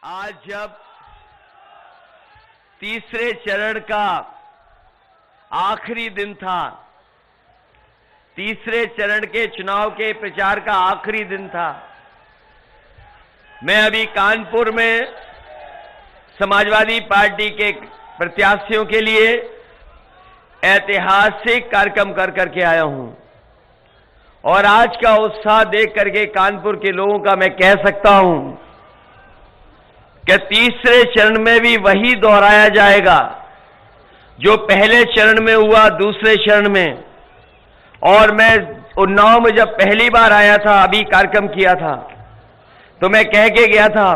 आज जब तीसरे चरण का आखिरी दिन था, तीसरे चरण के चुनाव के प्रचार का आखिरी दिन था, मैं अभी कानपुर में समाजवादी पार्टी के प्रत्याशियों के लिए ऐतिहासिक कार्यक्रम कर करके आया हूं और आज का उत्साह देख करके कानपुर के लोगों का मैं कह सकता हूं कि तीसरे चरण में भी वही दोहराया जाएगा जो पहले चरण में हुआ दूसरे चरण में। और मैं उन्नाव में जब पहली बार आया था, अभी कार्यक्रम किया था, तो मैं कह के गया था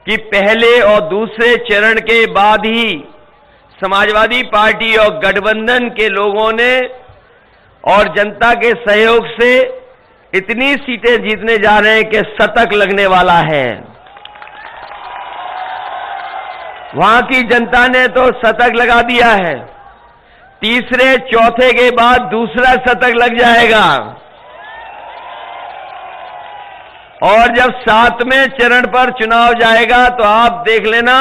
कि पहले और दूसरे चरण के बाद ही समाजवादी पार्टी और गठबंधन के लोगों ने और जनता के सहयोग से इतनी सीटें जीतने जा रहे हैं कि शतक लगने वाला है। वहां की जनता ने तो शतक लगा दिया है, तीसरे चौथे के बाद दूसरा शतक लग जाएगा और जब सातवें चरण पर चुनाव जाएगा तो आप देख लेना,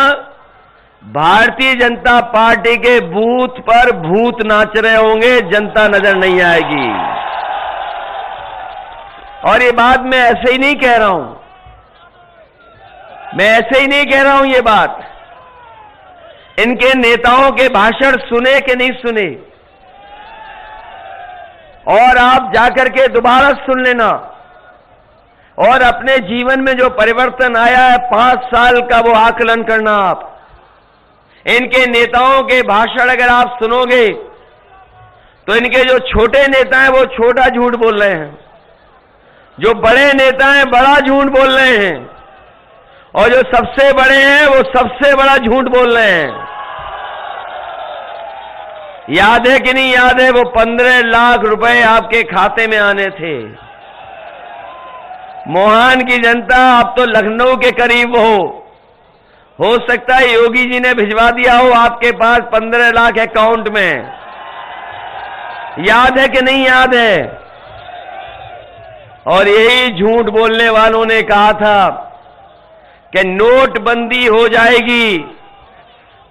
भारतीय जनता पार्टी के बूथ पर भूत नाच रहे होंगे, जनता नजर नहीं आएगी। और ये बात मैं ऐसे ही नहीं कह रहा हूं, मैं ऐसे ही नहीं कह रहा हूं ये बात। इनके नेताओं के भाषण सुने कि नहीं सुने, और आप जाकर के दोबारा सुन लेना और अपने जीवन में जो परिवर्तन आया है 5 साल का वो आकलन करना। आप इनके नेताओं के भाषण अगर आप सुनोगे तो इनके जो छोटे नेता हैं वो छोटा झूठ बोल रहे हैं, जो बड़े नेता हैं बड़ा झूठ बोल रहे हैं, और जो सबसे बड़े हैं वो सबसे बड़ा झूठ बोल रहे हैं। याद है कि नहीं याद है, वो 15 लाख रुपए आपके खाते में आने थे। मोहान की जनता आप तो लखनऊ के करीब हो सकता है योगी जी ने भिजवा दिया हो आपके पास 15 लाख अकाउंट में। याद है कि नहीं याद है? और यही झूठ बोलने वालों ने कहा था कि नोटबंदी हो जाएगी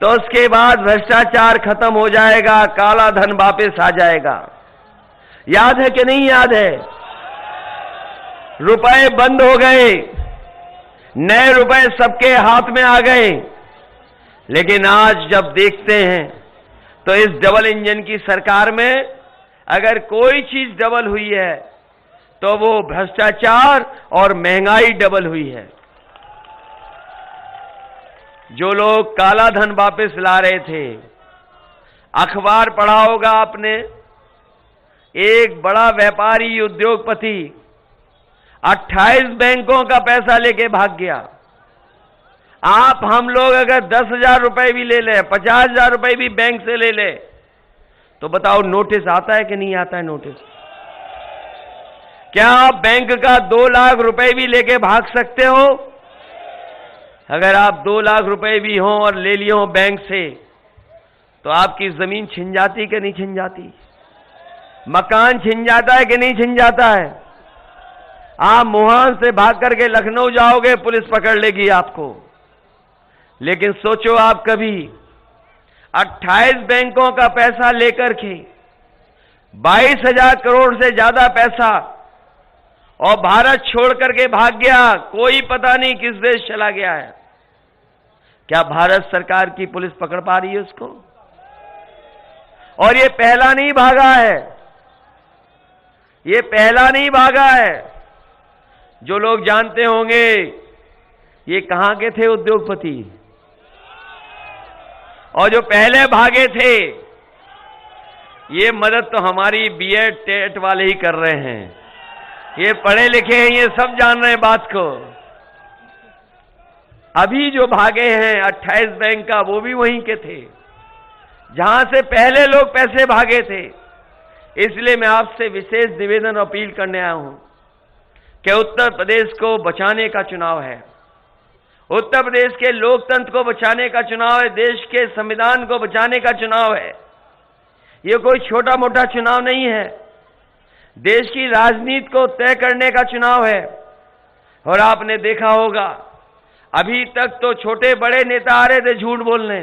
तो उसके बाद भ्रष्टाचार खत्म हो जाएगा, काला धन वापस आ जाएगा। याद है कि नहीं याद है? रुपए बंद हो गए, नए रुपए सबके हाथ में आ गए, लेकिन आज जब देखते हैं तो इस डबल इंजन की सरकार में अगर कोई चीज डबल हुई है तो वो भ्रष्टाचार और महंगाई डबल हुई है। जो लोग काला धन वापस ला रहे थे, अखबार पढ़ा होगा आपने, एक बड़ा व्यापारी उद्योगपति 28 बैंकों का पैसा लेके भाग गया। आप हम लोग अगर 10,000 रुपए भी ले लें, 50,000 रुपए भी बैंक से ले लें, तो बताओ नोटिस आता है कि नहीं आता है नोटिस? क्या आप बैंक का 2 लाख रुपए भी लेके भाग सकते हो? अगर आप 2 लाख रुपए भी हों और ले लिए हों बैंक से, तो आपकी जमीन छिन जाती कि नहीं छिन जाती? मकान छिन जाता है कि नहीं छिन जाता है? आप मोहान से भाग करके लखनऊ जाओगे, पुलिस पकड़ लेगी आपको। लेकिन सोचो आप कभी 28 बैंकों का पैसा लेकर के 22,000 करोड़ से ज्यादा पैसा और भारत छोड़ करके भाग गया, कोई पता नहीं किस देश चला गया है। क्या भारत सरकार की पुलिस पकड़ पा रही है उसको? और ये पहला नहीं भागा है, ये पहला नहीं भागा है। जो लोग जानते होंगे ये कहां के थे उद्योगपति, और जो पहले भागे थे ये मदद तो हमारी बीएड टेट वाले ही कर रहे हैं। ये पढ़े लिखे हैं, ये सब जान रहे हैं बात को। अभी जो भागे हैं 28 बैंक का, वो भी वहीं के थे जहां से पहले लोग पैसे भागे थे। इसलिए मैं आपसे विशेष निवेदन और अपील करने आया हूं कि उत्तर प्रदेश को बचाने का चुनाव है, उत्तर प्रदेश के लोकतंत्र को बचाने का चुनाव है, देश के संविधान को बचाने का चुनाव है। ये कोई छोटा मोटा चुनाव नहीं है, देश की राजनीति को तय करने का चुनाव है। और आपने देखा होगा अभी तक तो छोटे बड़े नेता आ रहे थे झूठ बोलने,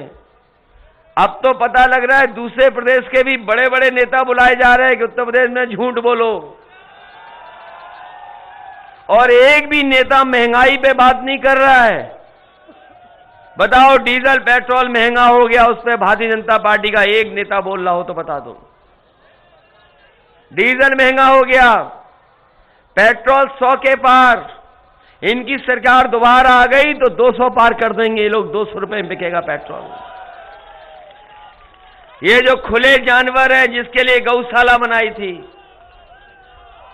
अब तो पता लग रहा है दूसरे प्रदेश के भी बड़े बड़े नेता बुलाए जा रहे हैं कि उत्तर प्रदेश में झूठ बोलो। और एक भी नेता महंगाई पे बात नहीं कर रहा है। बताओ, डीजल पेट्रोल महंगा हो गया, उस पर भारतीय जनता पार्टी का एक नेता बोल रहा हो तो बता दो। डीजल महंगा हो गया, पेट्रोल 100 के पार, इनकी सरकार दोबारा आ गई तो 200 पार कर देंगे ये लोग, 200 रुपए में बिकेगा पेट्रोल। ये जो खुले जानवर है जिसके लिए गौशाला बनाई थी,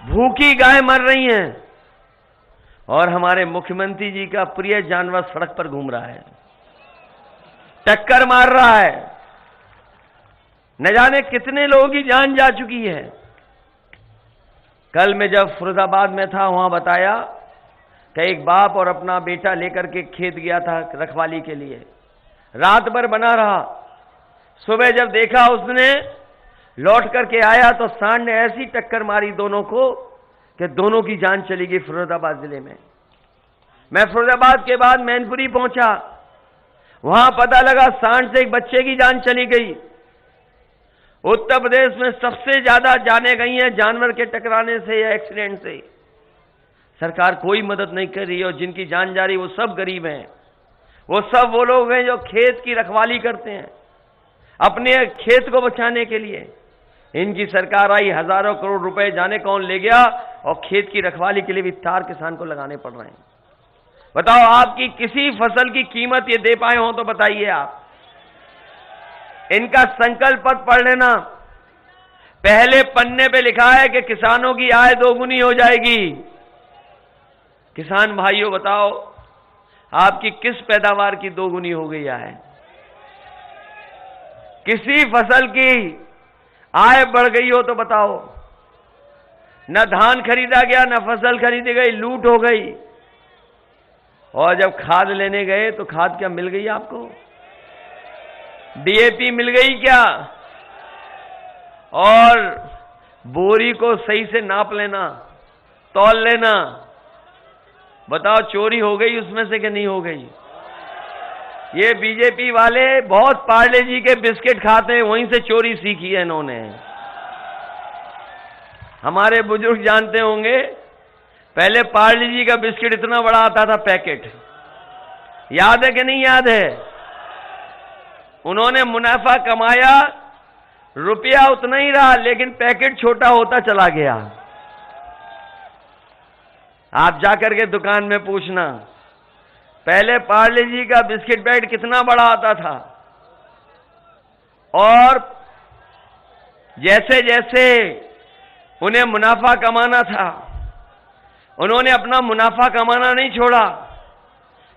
भूखी गाय मर रही हैं और हमारे मुख्यमंत्री जी का प्रिय जानवर सड़क पर घूम रहा है, टक्कर मार रहा है। न जाने कितने लोगों की जान जा चुकी है। कल मैं जब फिरोजाबाद में था वहां बताया कि एक बाप और अपना बेटा लेकर के खेत गया था रखवाली के लिए, रात भर बना रहा। सुबह जब देखा उसने, लौट करके आया तो सांड ने ऐसी टक्कर मारी दोनों को कि दोनों की जान चली गई फिरोजाबाद जिले में। मैं फिरोजाबाद के बाद मैनपुरी पहुंचा, वहां पता लगा सांड से एक बच्चे की जान चली गई। उत्तर प्रदेश में सबसे ज्यादा जाने गई हैं जानवर के टकराने से या एक्सीडेंट से। सरकार कोई मदद नहीं कर रही है और जिनकी जान जा रही वो सब गरीब हैं। वो सब वो लोग हैं जो खेत की रखवाली करते हैं अपने खेत को बचाने के लिए। इनकी सरकार आई, हजारों करोड़ रुपए जाने कौन ले गया और खेत की रखवाली के लिए भी तार किसान को लगाने पड़ रहे हैं। बताओ, आपकी किसी फसल की कीमत ये दे पाए हो तो बताइए आप। इनका संकल्प पत्र पढ़ लेना, पहले पन्ने पे लिखा है कि किसानों की आय दोगुनी हो जाएगी। किसान भाइयों बताओ, आपकी किस पैदावार की दोगुनी हो गई है? किसी फसल की आय बढ़ गई हो तो बताओ। न धान खरीदा गया, न फसल खरीदी गई, लूट हो गई। और जब खाद लेने गए तो खाद क्या मिल गई आपको? डीएपी मिल गई क्या? और बोरी को सही से नाप लेना, तौल लेना। बताओ, चोरी हो गई उसमें से कि नहीं हो गई? ये बीजेपी वाले बहुत पार्ले जी के बिस्किट खाते हैं, वहीं से चोरी सीखी है इन्होंने। हमारे बुजुर्ग जानते होंगे, पहले पार्ले जी का बिस्किट इतना बड़ा आता था पैकेट, याद है कि नहीं याद है? उन्होंने मुनाफा कमाया, रुपया उतना ही रहा लेकिन पैकेट छोटा होता चला गया। आप जाकर के दुकान में पूछना, पहले पार्ले जी का बिस्किट पैकेट कितना बड़ा आता था। और जैसे जैसे उन्हें मुनाफा कमाना था, उन्होंने अपना मुनाफा कमाना नहीं छोड़ा,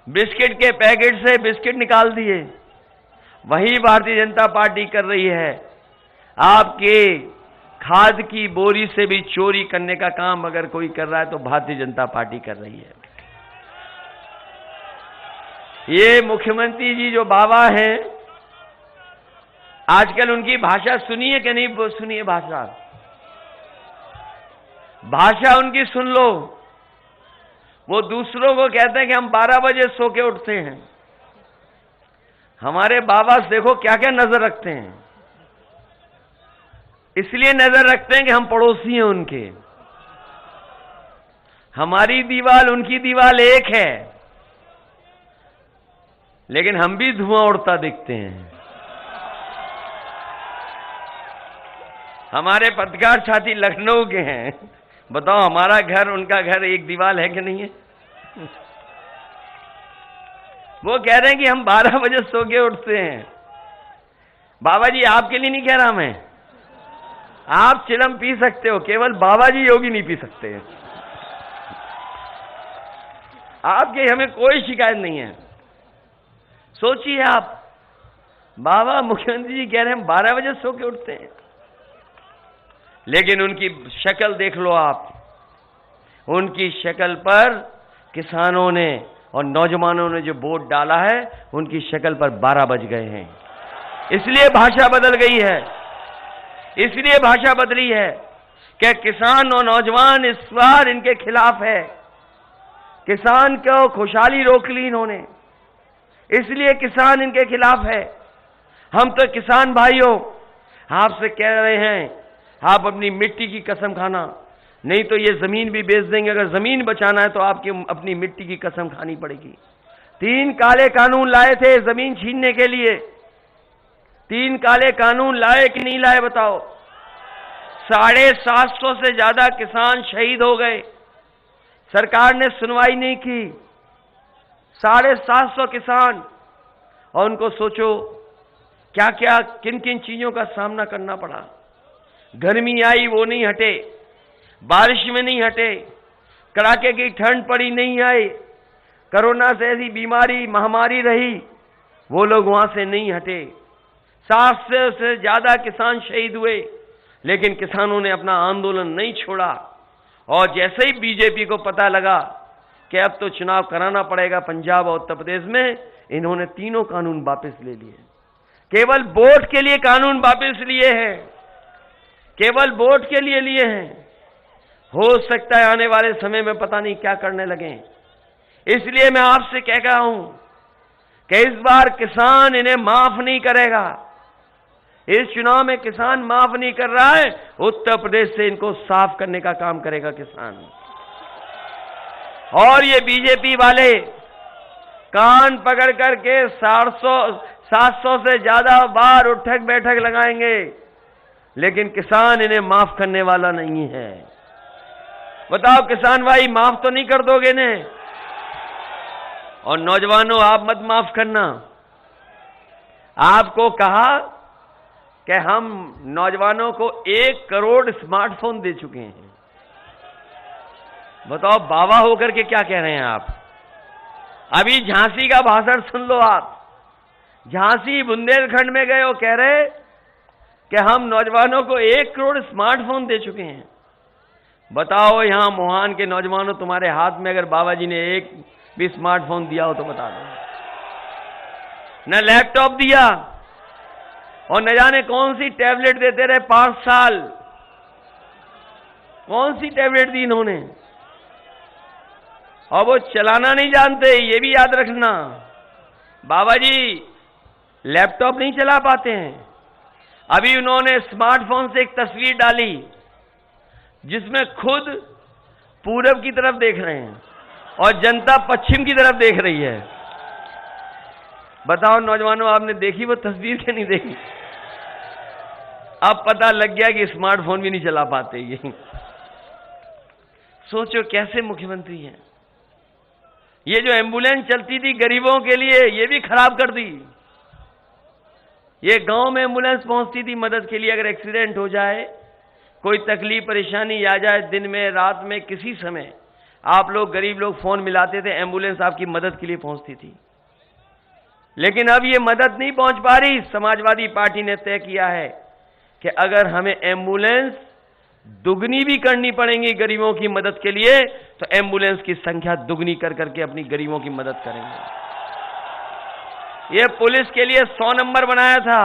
बिस्किट के पैकेट से बिस्किट निकाल दिए। वही भारतीय जनता पार्टी कर रही है। आपके खाद की बोरी से भी चोरी करने का काम अगर कोई कर रहा है तो भारतीय जनता पार्टी कर रही है। ये मुख्यमंत्री जी जो बाबा हैं, आजकल उनकी भाषा सुनिए कि नहीं सुनिए? भाषा उनकी सुन लो। वो दूसरों को कहते हैं कि हम 12 बजे सो के उठते हैं। हमारे बाबा देखो क्या क्या नजर रखते हैं। इसलिए नजर रखते हैं कि हम पड़ोसी हैं उनके। हमारी दीवार उनकी दीवार एक है, लेकिन हम भी धुआं उड़ता दिखते हैं। हमारे पत्रकार साथी लखनऊ के हैं, बताओ हमारा घर उनका घर एक दीवार है कि नहीं है? वो कह रहे हैं कि हम 12 बजे सो के उठते हैं। बाबा जी आपके लिए नहीं कह रहा मैं, आप चिलम पी सकते हो, केवल बाबा जी योगी नहीं पी सकते। आपके हमें कोई शिकायत नहीं है। सोचिए आप, बाबा मुख्यमंत्री जी कह रहे हैं हम 12 बजे सो के उठते हैं, लेकिन उनकी शक्ल देख लो आप। उनकी शक्ल पर किसानों ने और नौजवानों ने जो वोट डाला है, उनकी शक्ल पर 12 बज गए हैं। इसलिए भाषा बदल गई है। इसलिए भाषा बदली है कि किसान और नौजवान इस बार इनके खिलाफ है। किसान को खुशहाली रोक ली इन्होंने, इसलिए किसान इनके खिलाफ है। हम तो किसान भाइयों आपसे कह रहे हैं, आप अपनी मिट्टी की कसम खाना, नहीं तो ये जमीन भी बेच देंगे। अगर जमीन बचाना है तो आपकी अपनी मिट्टी की कसम खानी पड़ेगी। 3 काले कानून लाए थे जमीन छीनने के लिए, 3 काले कानून लाए कि नहीं लाए बताओ? 750 से ज्यादा किसान शहीद हो गए, सरकार ने सुनवाई नहीं की। 750 किसान, और उनको सोचो क्या क्या किन किन चीजों का सामना करना पड़ा। गर्मी आई वो नहीं हटे, बारिश में नहीं हटे, कड़ाके की ठंड पड़ी नहीं आई, कोरोना से ऐसी बीमारी महामारी रही, वो लोग वहां से नहीं हटे। 700 से ज्यादा किसान शहीद हुए, लेकिन किसानों ने अपना आंदोलन नहीं छोड़ा। और जैसे ही बीजेपी को पता लगा कि अब तो चुनाव कराना पड़ेगा पंजाब और उत्तर प्रदेश में, इन्होंने तीनों कानून वापस ले लिए। केवल वोट के लिए कानून वापस लिए हैं, केवल वोट के लिए लिए हैं। हो सकता है आने वाले समय में पता नहीं क्या करने लगे। इसलिए मैं आपसे कह रहा हूं कि इस बार किसान इन्हें माफ नहीं करेगा। इस चुनाव में किसान माफ नहीं कर रहा है, उत्तर प्रदेश से इनको साफ करने का काम करेगा किसान। और ये बीजेपी वाले कान पकड़ करके 700 से ज्यादा बार उठक बैठक लगाएंगे, लेकिन किसान इन्हें माफ करने वाला नहीं है। बताओ किसान भाई, माफ तो नहीं कर दोगे ने? और नौजवानों आप मत माफ करना। आपको कहा कि हम नौजवानों को 1 करोड़ स्मार्टफोन दे चुके हैं। बताओ बाबा होकर के क्या कह रहे हैं आप? अभी झांसी का भाषण सुन लो आप। झांसी बुंदेलखंड में गए, वो कह रहे कि हम नौजवानों को 1 करोड़ स्मार्टफोन दे चुके हैं। बताओ यहां मोहान के नौजवानों, तुम्हारे हाथ में अगर बाबा जी ने एक भी स्मार्टफोन दिया हो तो बता दो। न लैपटॉप दिया, और न जाने कौन सी टैबलेट देते रहे 5 साल। कौन सी टैबलेट दी इन्होंने? और वो चलाना नहीं जानते, ये भी याद रखना। बाबा जी लैपटॉप नहीं चला पाते हैं। अभी उन्होंने स्मार्टफोन से एक तस्वीर डाली जिसमें खुद पूरब की तरफ देख रहे हैं और जनता पश्चिम की तरफ देख रही है। बताओ नौजवानों, आपने देखी वो तस्वीर कि नहीं देखी? अब पता लग गया कि स्मार्टफोन भी नहीं चला पाते ये। सोचो कैसे मुख्यमंत्री हैं। ये जो एम्बुलेंस चलती थी गरीबों के लिए, ये भी खराब कर दी। ये गांव में एम्बुलेंस पहुंचती थी मदद के लिए। अगर एक्सीडेंट हो जाए, कोई तकलीफ परेशानी आ जाए, दिन में रात में किसी समय, आप लोग गरीब लोग फोन मिलाते थे, एम्बुलेंस आपकी मदद के लिए पहुंचती थी। लेकिन अब ये मदद नहीं पहुंच पा रही। समाजवादी पार्टी ने तय किया है कि अगर हमें एम्बुलेंस दुगनी भी करनी पड़ेगी गरीबों की मदद के लिए, तो एम्बुलेंस की संख्या दुगनी कर करके अपनी गरीबों की मदद करेंगे। ये पुलिस के लिए 100 नंबर बनाया था।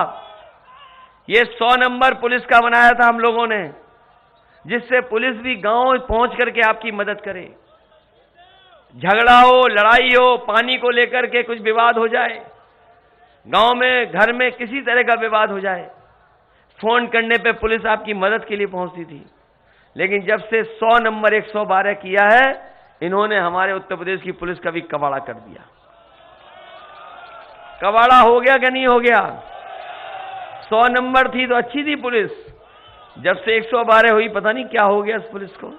ये 100 नंबर पुलिस का बनाया था हम लोगों ने, जिससे पुलिस भी गांव पहुंच करके आपकी मदद करे। झगड़ा हो, लड़ाई हो, पानी को लेकर के कुछ विवाद हो जाए, गांव में घर में किसी तरह का विवाद हो जाए, फोन करने पे पुलिस आपकी मदद के लिए पहुंचती थी। लेकिन जब से 100 नंबर 112 किया है, इन्होंने हमारे उत्तर प्रदेश की पुलिस का भी कबाड़ा कर दिया। कबाड़ा हो गया कि नहीं हो गया? 100 नंबर थी तो अच्छी थी पुलिस, जब से 112 हुई पता नहीं क्या हो गया इस पुलिस को।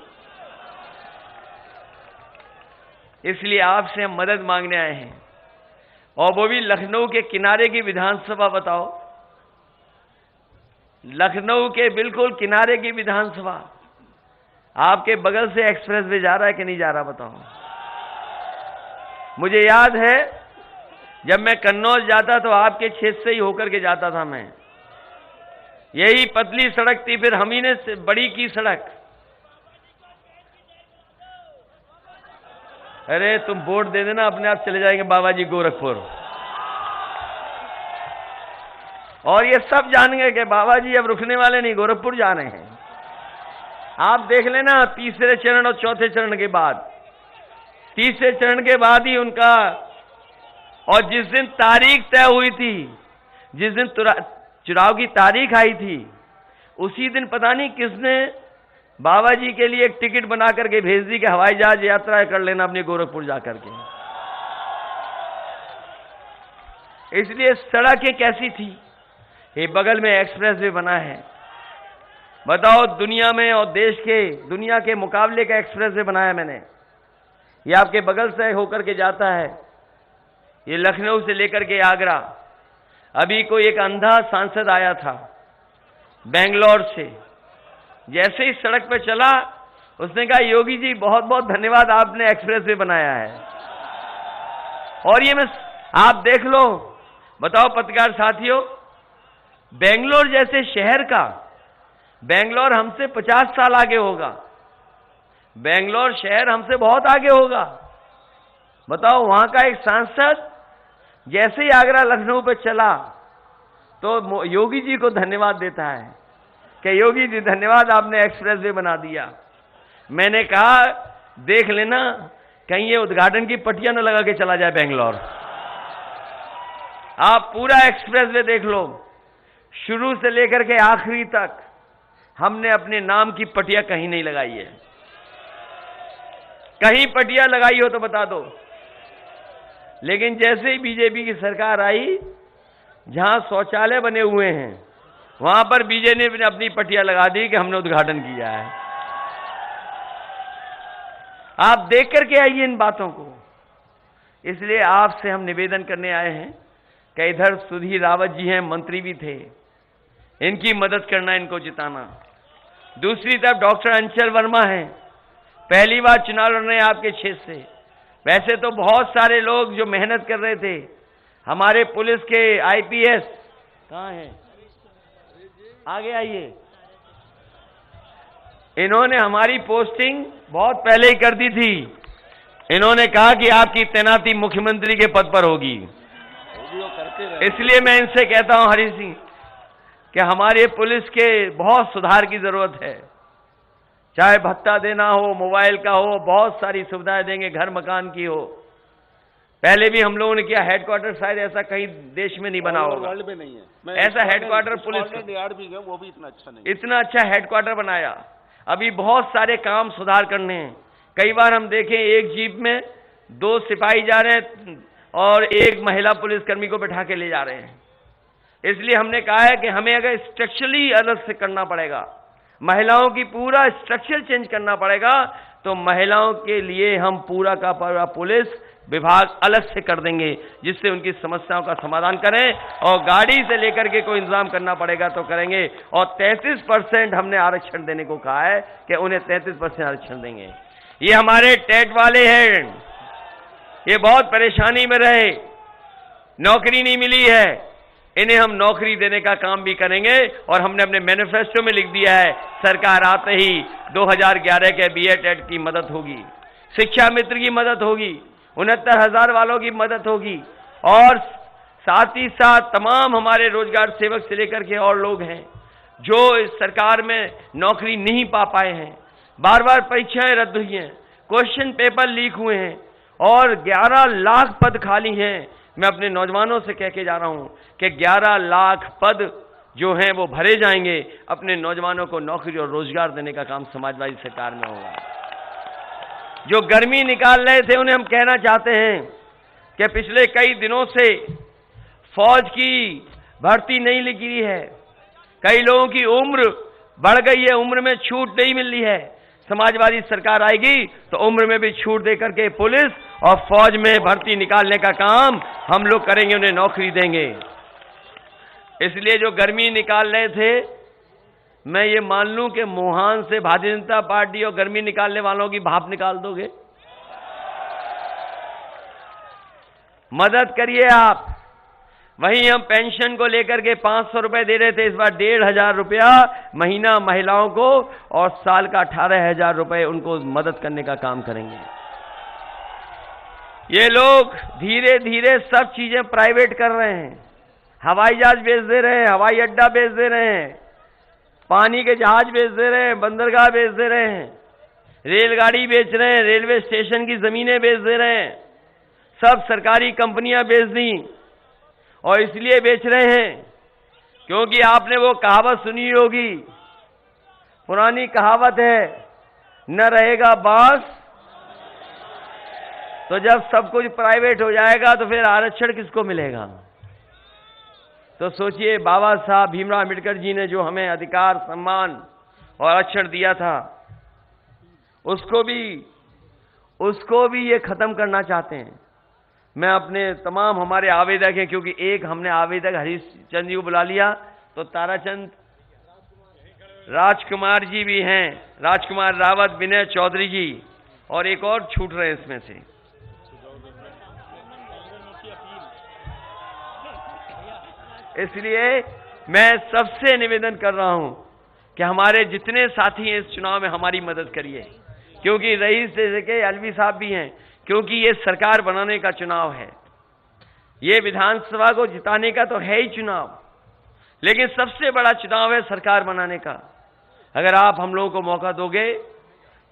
इसलिए आपसे हम मदद मांगने आए हैं, और वो भी लखनऊ के किनारे की विधानसभा। बताओ, लखनऊ के बिल्कुल किनारे की विधानसभा, आपके बगल से एक्सप्रेस वे जा रहा है कि नहीं जा रहा बताओ? मुझे याद है जब मैं कन्नौज जाता तो आपके क्षेत्र से ही होकर के जाता था मैं। यही पतली सड़क थी, फिर हम ही ने बड़ी की सड़क। अरे तुम वोट दे देना, अपने आप चले जाएंगे बाबा जी गोरखपुर। और ये सब जान गए कि बाबा जी अब रुकने वाले नहीं, गोरखपुर जा रहे हैं। आप देख लेना 3रे चरण और 4थे चरण के बाद तीसरे चरण के बाद ही उनका, और जिस दिन तारीख तय हुई थी, जिस दिन चुनाव की तारीख आई थी, उसी दिन पता नहीं किसने बाबा जी के लिए एक टिकट बना करके भेज दी कि हवाई जहाज यात्रा कर लेना अपने गोरखपुर जाकर के। इसलिए सड़कें कैसी थी, ये बगल में एक्सप्रेस वे बना है, बताओ दुनिया में और देश के, दुनिया के मुकाबले का एक्सप्रेस वे बनाया मैंने। ये आपके बगल से होकर के जाता है, ये लखनऊ से लेकर के आगरा। अभी कोई एक अंधा सांसद आया था बेंगलोर से, जैसे ही सड़क पे चला उसने कहा योगी जी बहुत बहुत धन्यवाद, आपने एक्सप्रेस वे बनाया है। और ये मैं, आप देख लो, बताओ पत्रकार साथियों, बेंगलोर जैसे शहर का, बेंगलोर हमसे 50 साल आगे होगा, बेंगलोर शहर हमसे बहुत आगे होगा। बताओ वहां का एक सांसद जैसे ही आगरा लखनऊ पे चला तो योगी जी को धन्यवाद देता है कि योगी जी धन्यवाद, आपने एक्सप्रेस वे बना दिया। मैंने कहा देख लेना कहीं ये उद्घाटन की पट्टियां न लगा के चला जाए बेंगलोर। आप पूरा एक्सप्रेस वे देख लो, शुरू से लेकर के आखिरी तक हमने अपने नाम की पट्टियां कहीं नहीं लगाई है। कहीं पट्टियां लगाई हो तो बता दो। लेकिन जैसे ही बीजेपी की सरकार आई, जहां शौचालय बने हुए हैं वहां पर बीजेपी ने अपनी पट्टियां लगा दी कि हमने उद्घाटन किया है। आप देख करके आइए इन बातों को। इसलिए आपसे हम निवेदन करने आए हैं कि इधर सुधीर रावत जी हैं, मंत्री भी थे, इनकी मदद करना, इनको जिताना। दूसरी तरफ डॉक्टर अंचल वर्मा हैं, पहली बार चुनाव लड़ रहे हैं आपके क्षेत्र से। वैसे तो बहुत सारे लोग जो मेहनत कर रहे थे, हमारे पुलिस के आईपीएस कहां हैं, आगे आइए, इन्होंने हमारी पोस्टिंग बहुत पहले ही कर दी थी। इन्होंने कहा कि आपकी तैनाती मुख्यमंत्री के पद पर होगी। इसलिए मैं इनसे कहता हूं हरि सिंह कि हमारे पुलिस के बहुत सुधार की जरूरत है, चाहे भत्ता देना हो, मोबाइल का हो, बहुत सारी सुविधाएं देंगे, घर मकान की हो। पहले भी हम लोगों ने किया, हेडक्वार्टर शायद ऐसा कहीं देश में नहीं बना होगा, वर्ल्ड में नहीं है ऐसा हेडक्वार्टर पुलिस यार्ड भी गया, वो भी इतना अच्छा नहीं, इतना अच्छा हेडक्वार्टर बनाया। अभी बहुत सारे काम सुधार करने हैं। कई बार हम देखें एक जीप में 2 सिपाही जा रहे हैं और एक महिला पुलिसकर्मी को बैठा के ले जा रहे हैं। इसलिए हमने कहा है कि हमें अगर स्ट्रक्चरली अलग से करना पड़ेगा, महिलाओं की पूरा स्ट्रक्चर चेंज करना पड़ेगा, तो महिलाओं के लिए हम पूरा का पूरा पुलिस विभाग अलग से कर देंगे, जिससे उनकी समस्याओं का समाधान करें। और गाड़ी से लेकर के कोई इंतजाम करना पड़ेगा तो करेंगे। और 33% हमने आरक्षण देने को कहा है कि उन्हें 33% आरक्षण देंगे। ये हमारे टेट वाले हैं, ये बहुत परेशानी में रहे, नौकरी नहीं मिली है, इन्हें हम नौकरी देने का काम भी करेंगे। और हमने अपने मैनिफेस्टो में लिख दिया है, सरकार आते ही 2011 के बीए टेट की मदद होगी, शिक्षा मित्र की मदद होगी, 69,000 वालों की मदद होगी, और साथ ही साथ तमाम हमारे रोजगार सेवक से लेकर के और लोग हैं जो इस सरकार में नौकरी नहीं पा पाए हैं, बार बार परीक्षाएं रद्द हुई हैं, क्वेश्चन पेपर लीक हुए हैं और 11 लाख पद खाली हैं। मैं अपने नौजवानों से कह के जा रहा हूं कि 11 लाख पद जो हैं वो भरे जाएंगे। अपने नौजवानों को नौकरी और रोजगार देने का काम समाजवादी सरकार में होगा। जो गर्मी निकाल रहे थे उन्हें हम कहना चाहते हैं कि पिछले कई दिनों से फौज की भर्ती नहीं लिखी है, कई लोगों की उम्र बढ़ गई है, उम्र में छूट नहीं मिल रही है। समाजवादी सरकार आएगी तो उम्र में भी छूट देकर के पुलिस और फौज में भर्ती निकालने का काम हम लोग करेंगे, उन्हें नौकरी देंगे। इसलिए जो गर्मी निकाल रहे थे, मैं ये मान लूं कि मुहान से भारतीय जनता पार्टी और गर्मी निकालने वालों की भाप निकाल दोगे। मदद करिए आप। वहीं हम पेंशन को लेकर के 500 रुपए दे रहे थे, इस बार 1,500 रुपया महीना महिलाओं को और साल का 18,000 रुपए उनको मदद करने का काम करेंगे। ये लोग धीरे धीरे सब चीजें प्राइवेट कर रहे हैं, हवाई जहाज बेच दे रहे हैं, हवाई अड्डा बेच दे रहे हैं, पानी के जहाज बेच दे रहे हैं, बंदरगाह बेच दे रहे हैं। रेलगाड़ी बेच रहे हैं, रेलवे स्टेशन की जमीनें बेच दे रहे हैं, सब सरकारी कंपनियां बेच दी। और इसलिए बेच रहे हैं क्योंकि आपने वो कहावत सुनी होगी, पुरानी कहावत है, न रहेगा बांस तो जब सब कुछ प्राइवेट हो जाएगा तो फिर आरक्षण किसको मिलेगा। तो सोचिए, बाबा साहब भीमराव अम्बेडकर जी ने जो हमें अधिकार, सम्मान और आरक्षण दिया था, उसको भी ये खत्म करना चाहते हैं। मैं अपने तमाम हमारे आवेदक हैं, क्योंकि एक हमने आवेदक हरीश चंद जी को बुला लिया, तो ताराचंद राजकुमार जी भी हैं, राजकुमार रावत, विनय चौधरी जी, और एक और छूट रहे हैं इसमें से। इसलिए मैं सबसे निवेदन कर रहा हूं कि हमारे जितने साथी हैं इस चुनाव में हमारी मदद करिए, क्योंकि रईस जैसे के अलवी साहब भी हैं, क्योंकि ये सरकार बनाने का चुनाव है। ये विधानसभा को जिताने का तो है ही चुनाव, लेकिन सबसे बड़ा चुनाव है सरकार बनाने का। अगर आप हम लोगों को मौका दोगे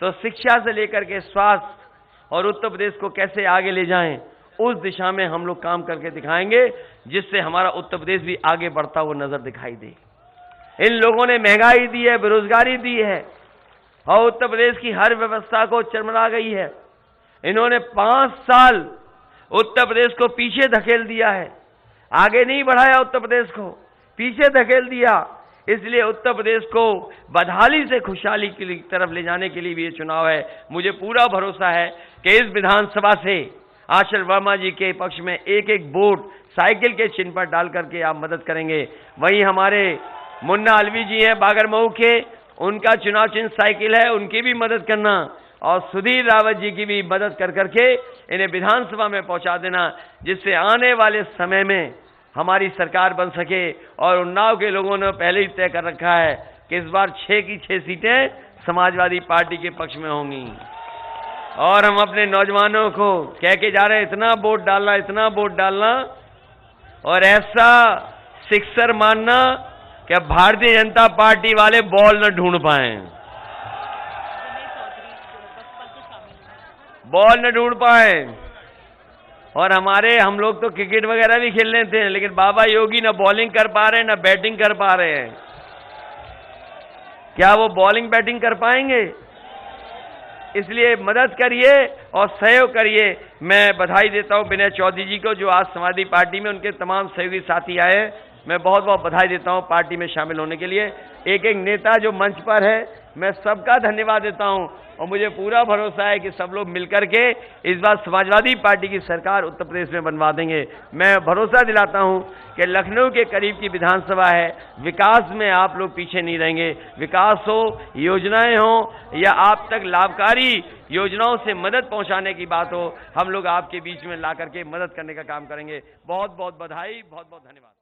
तो शिक्षा से लेकर के स्वास्थ्य और उत्तर प्रदेश को कैसे आगे ले जाएं, उस दिशा में हम लोग काम करके दिखाएंगे, जिससे हमारा उत्तर प्रदेश भी आगे बढ़ता हुआ नजर दिखाई दे। इन लोगों ने महंगाई दी है, बेरोजगारी दी है, और उत्तर प्रदेश की हर व्यवस्था को चरमरा गई है। इन्होंने 5 साल उत्तर प्रदेश को पीछे धकेल दिया है, आगे नहीं बढ़ाया, उत्तर प्रदेश को पीछे धकेल दिया। इसलिए उत्तर प्रदेश को बदहाली से खुशहाली की तरफ ले जाने के लिए भी ये चुनाव है। मुझे पूरा भरोसा है कि इस विधानसभा से आचल वर्मा जी के पक्ष में एक एक वोट साइकिल के चिन्ह पर डाल करके आप मदद करेंगे। वहीं हमारे मुन्ना अलवी जी हैं बागरमऊ के, उनका चुनाव चिन्ह साइकिल है, उनकी भी मदद करना, और सुधीर रावत जी की भी मदद कर करके इन्हें विधानसभा में पहुंचा देना, जिससे आने वाले समय में हमारी सरकार बन सके। और उन्नाव के लोगों ने पहले ही तय कर रखा है कि इस बार 6 की 6 सीटें समाजवादी पार्टी के पक्ष में होंगी। और हम अपने नौजवानों को कह के जा रहे हैं, इतना वोट डालना, इतना वोट डालना, और ऐसा सिक्सर मानना कि भारतीय जनता पार्टी वाले बॉल न ढूंढ पाए, बॉल न ढूंढ पाए। और हम लोग तो क्रिकेट वगैरह भी खेल लेते हैं, लेकिन बाबा योगी न बॉलिंग कर पा रहे हैं, न बैटिंग कर पा रहे हैं। क्या वो बॉलिंग बैटिंग कर पाएंगे? इसलिए मदद करिए और सहयोग करिए। मैं बधाई देता हूं विनय चौधरी जी को, जो आज समाजवादी पार्टी में उनके तमाम सहयोगी साथी आए। मैं बहुत बहुत बधाई देता हूं पार्टी में शामिल होने के लिए। एक एक नेता जो मंच पर है, मैं सबका धन्यवाद देता हूं, और मुझे पूरा भरोसा है कि सब लोग मिलकर के इस बार समाजवादी पार्टी की सरकार उत्तर प्रदेश में बनवा देंगे। मैं भरोसा दिलाता हूं कि लखनऊ के करीब की विधानसभा है, विकास में आप लोग पीछे नहीं रहेंगे। विकास हो, योजनाएं हो, या आप तक लाभकारी योजनाओं से मदद पहुंचाने की बात हो, हम लोग आपके बीच में ला करके मदद करने का काम करेंगे। बहुत बहुत बधाई, बहुत बहुत धन्यवाद।